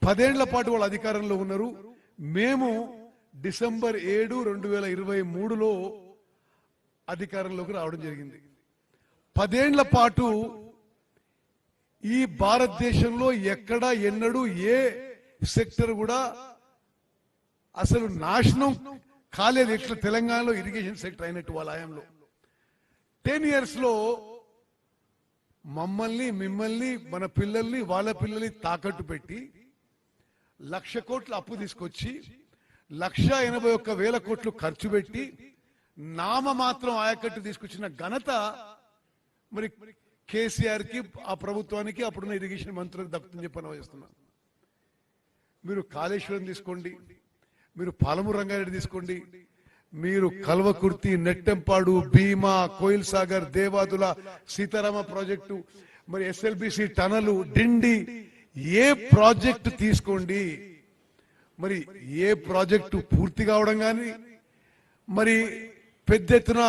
10 ఏళ్ల పాటు వాళ్ళ అధికారంలో ఉన్నారు. మేము డిసెంబర్ 7, 2023లో అధికారంలోకి రావడం జరిగింది. 10 ఏళ్ల పాటు ఈ భారతదేశంలో ఎక్కడ ఎన్నడూ ఏ సెక్టర్ కూడా అసలు నాశనం కాలేదు ఇట్లా తెలంగాణలో ఇరిగేషన్ సెక్టర్ అయినట్టు వాళ్ళ హయాంలో. 10 years లో మమ్మల్ని, మిమ్మల్ని, మన పిల్లల్ని, వాళ్ళ పిల్లల్ని తాకట్టు పెట్టి 1,00,000 కోట్ల అప్పు తీసుకొచ్చి 1,81,000 కోట్లు ఖర్చు పెట్టి నామమాత్రం ఆయకట్టు తీసుకొచ్చిన ఘనత మరి కేసీఆర్ కి, ఆ ప్రభుత్వానికి, అప్పుడున్న ఇరిగేషన్ మంత్రులకు దక్కుతుందని చెప్పి వేస్తున్నాను. మీరు కాళేశ్వరం తీసుకోండి, మీరు పాలమూరు రంగారెడ్డి తీసుకోండి, మీరు కల్వకుర్తి, నెట్టెంపాడు, భీమా, కోయిల్ సాగర్, దేవాదుల, సీతారామ ప్రాజెక్టు, మరి ఎస్ఎల్బిసి టనలు, డిండి, ఏ ప్రాజెక్టు తీసుకోండి, మరి ఏ ప్రాజెక్టు పూర్తి కావడం కానీ మరి పెద్ద ఎత్తున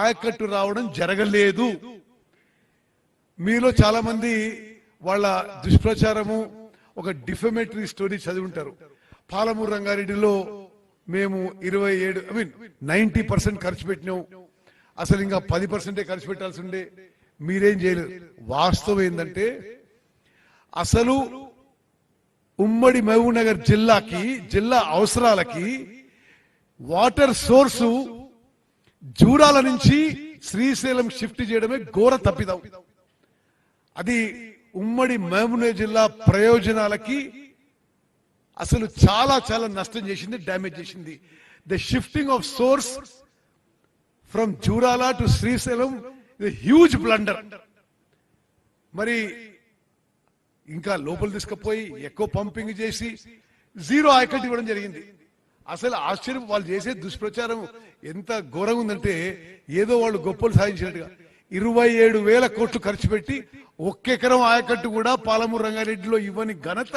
ఆయకట్టు రావడం జరగలేదు. మీలో చాలా మంది వాళ్ళ దుష్ప్రచారము, ఒక డిఫమేటరీ స్టోరీ చదివి ఉంటారు. పాలమూరు రంగారెడ్డిలో మేము 90% ఖర్చు పెట్టినాం, అసలు ఇంకా 10% ఖర్చు పెట్టాల్సి ఉండే, మీరేం చేయలేదు. వాస్తవం ఏంటంటే అసలు ఉమ్మడి మహబూబ్ నగర్ జిల్లాకి, జిల్లా అవసరాలకి వాటర్ సోర్సు జూరాల నుంచి శ్రీశైలం షిఫ్ట్ చేయడమే ఘోర తప్పిదం. అది ఉమ్మడి మహబూబ్ నగర్ జిల్లా ప్రయోజనాలకి అసలు చాలా చాలా నష్టం చేసింది, డ్యామేజ్ చేసింది. The shifting of swords from Jurala to Srisailam huge blunder. మరి ఇంకా లోపల తీసుకుపోయి ఎక్కువ పంపింగ్ చేసి జీరో ఆయకట్టు ఇవ్వడం జరిగింది. అసలు ఆశ్చర్యం, వాళ్ళు చేసే దుష్ప్రచారం ఎంత ఘోరంగా ఉందంటే ఏదో వాళ్ళు గొప్పలు సాధించినట్టుగా. 27,000 కోట్లు ఖర్చు పెట్టి 1 ఎకరం ఆయకట్టు కూడా పాలమూరు రంగారెడ్డిలో ఇవ్వని ఘనత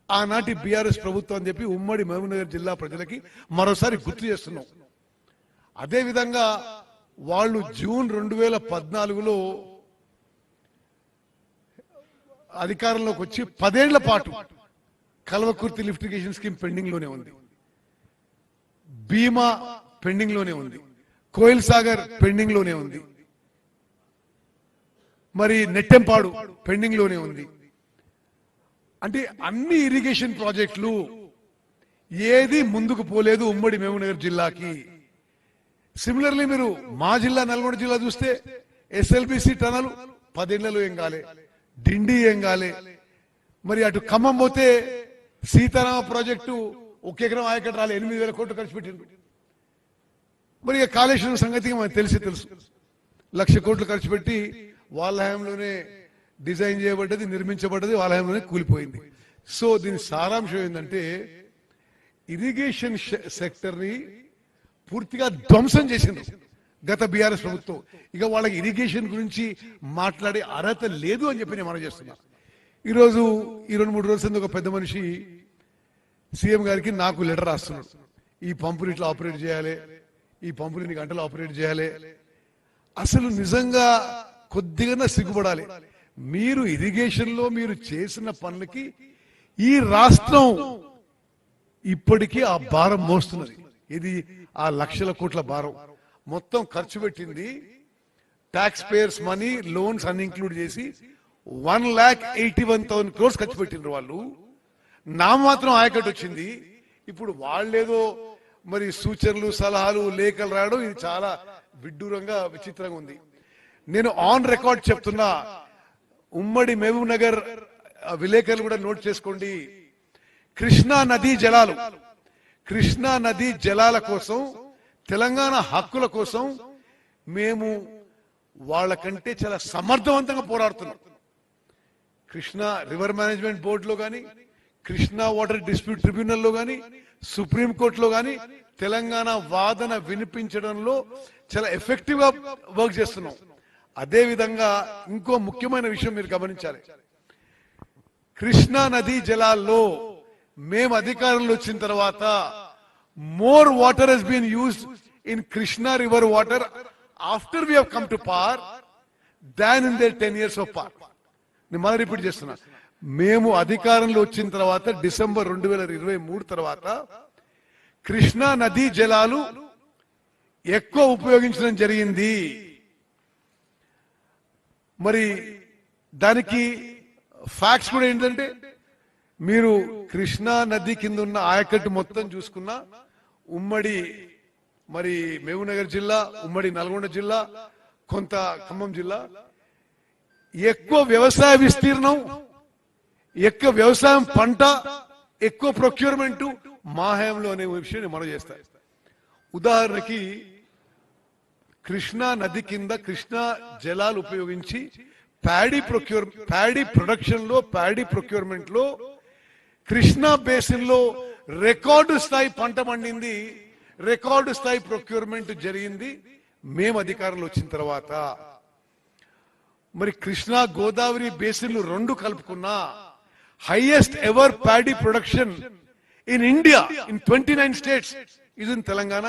ఆనాటి బీఆర్ఎస్ ప్రభుత్వం అని చెప్పి ఉమ్మడి మహబూబ్ నగర్ జిల్లా ప్రజలకి మరోసారి గుర్తు చేస్తున్నాం. అదేవిధంగా వాళ్ళు జూన్ 2014లో అధికారంలోకి వచ్చి 10 ఏళ్ల పాటు Kalwakurthy lift irrigation scheme pending లోనే ఉంది, భీమా పెండింగ్ లోనే ఉంది, కోయిల్ సాగర్ పెండింగ్ లోనే ఉంది, మరి నెట్టెంపాడు పెండింగ్ లోనే ఉంది. అంటే అన్ని ఇరిగేషన్ ప్రాజెక్టులు ఏది ముందుకు పోలేదు ఉమ్మడి మహబూబ్ నగర్ జిల్లాకి. సిమిలర్లీ మీరు మా జిల్లా నల్గొండ జిల్లా చూస్తే ఎస్ఎల్బిసి టనల్ 10 ఏళ్లలో ఏం కాలే, డిండి ఏం కాలే. మరి అటు ఖమ్మం పోతే సీతారామ ప్రాజెక్టు 1 ఎకరం ఆయకట్టు రాలే, 8,000 కోట్లు ఖర్చు పెట్టింది. మరి కాళేశ్వరం సంగతి మనకు తెలుసు, 1,00,000 కోట్లు ఖర్చు పెట్టి వాళ్ళ హయాంలోనే డిజైన్ చేయబడ్డది, నిర్మించబడ్డది, వాళ్ళ హయాంలోనే కూలిపోయింది. సో దీని సారాంశం ఏంటంటే ఇరిగేషన్ సెక్టర్ ని పూర్తిగా ధ్వంసం చేసింది గత బీఆర్ఎస్ ప్రభుత్వం. ఇక వాళ్ళకి ఇరిగేషన్ గురించి మాట్లాడే అర్హత లేదు అని చెప్పి నేను మనం చేస్తున్నా. ఈరోజు ఈ 2-3 రోజుల ఒక పెద్ద మనిషి సీఎం గారికి నాకు లెటర్ రాస్తున్నాడు, ఈ పంపుని ఇట్లా ఆపరేట్ చేయాలి, ఈ పంపుని ఇన్ని గంటలు ఆపరేట్ చేయాలి. అసలు నిజంగా కొద్దిగా సిగ్గుపడాలి. మీరు ఇరిగేషన్ లో మీరు చేసిన పనులకి ఈ రాష్ట్రం ఇప్పటికీ ఆ భారం మోస్తున్నది. ఇది ఆ 1,00,000 కోట్ల భారం మొత్తం ఖర్చు పెట్టింది. ట్యాక్స్ పేయర్స్ మనీ, లోన్స్ అన్ని ఇంక్లూడ్ చేసి 1,81,000 crores ఖర్చు పెట్టిండ్రు వాళ్ళు. నా మాత్రం ఆయకట్టు వచ్చింది. ఇప్పుడు వాళ్ళేదో మరి సూచనలు, సలహాలు, లేఖలు రాయడం, ఇది చాలా విడ్డూరంగా, విచిత్రంగా ఉంది. నేను ఆన్ రికార్డ్ చెప్తున్నా, ఉమ్మడి మహబూబ్ నగర్ విలేకరులు కూడా నోట్ చేసుకోండి. కృష్ణా నదీ జలాల కోసం, తెలంగాణ హక్కుల కోసం మేము వాళ్ళకంటే చాలా సమర్థవంతంగా పోరాడుతున్నాం. కృష్ణా రివర్ మేనేజ్మెంట్ బోర్డులో కానీ, కృష్ణా వాటర్ డిస్ప్యూట్ ట్రిబ్యునల్లో కానీ, సుప్రీంకోర్టులో కానీ తెలంగాణ వాదన వినిపించడంలో చాలా ఎఫెక్టివ్ గా వర్క్ చేస్తున్నాం. అదే విధంగా ఇంకో ముఖ్యమైన విషయం మీరు గమనించాలి. కృష్ణా నదీ జలాల్లో మేము అధికారంలో వచ్చిన తర్వాత more water has been used in Krishna river water after we have come to power than in their 10 years of power. నేను మళ్ళీ రిపీట్ చేస్తున్నా, మేము అధికారంలో వచ్చిన తర్వాత డిసెంబర్ 2023 తర్వాత కృష్ణా నదీ జలాలు ఎక్కువ ఉపయోగించడం జరిగింది. మరి దానికి ఫ్యాక్ట్స్ కూడా ఏంటంటే, మీరు కృష్ణా నది కింద ఉన్న ఆయకట్టు మొత్తం చూసుకున్నా ఉమ్మడి మరి మహబూబ్నగర్ జిల్లా, ఉమ్మడి నల్గొండ జిల్లా, కొంత ఖమ్మం జిల్లా ఎక్కువ వ్యవసాయ విస్తీర్ణం, ఎక్కువ వ్యవసాయం పంట, ఎక్కువ ప్రొక్యూర్మెంట్ మా హయాంలో అనే విషయాన్ని మనం చేస్తాం. ఉదాహరణకి కృష్ణా నది కింద కృష్ణా జలాలు ఉపయోగించి ప్యాడీ ప్రొక్యూర్మెంట్ లో కృష్ణా బేసిన్ లో రికార్డు స్థాయి పంట పండింది, రికార్డు స్థాయి ప్రొక్యూర్మెంట్ జరిగింది మేము అధికారంలో వచ్చిన తర్వాత. మరి కృష్ణా గోదావరి బేసిన్లు రెండు కలుపుకున్నా highest ever paddy production in India in 29 states is in Telangana.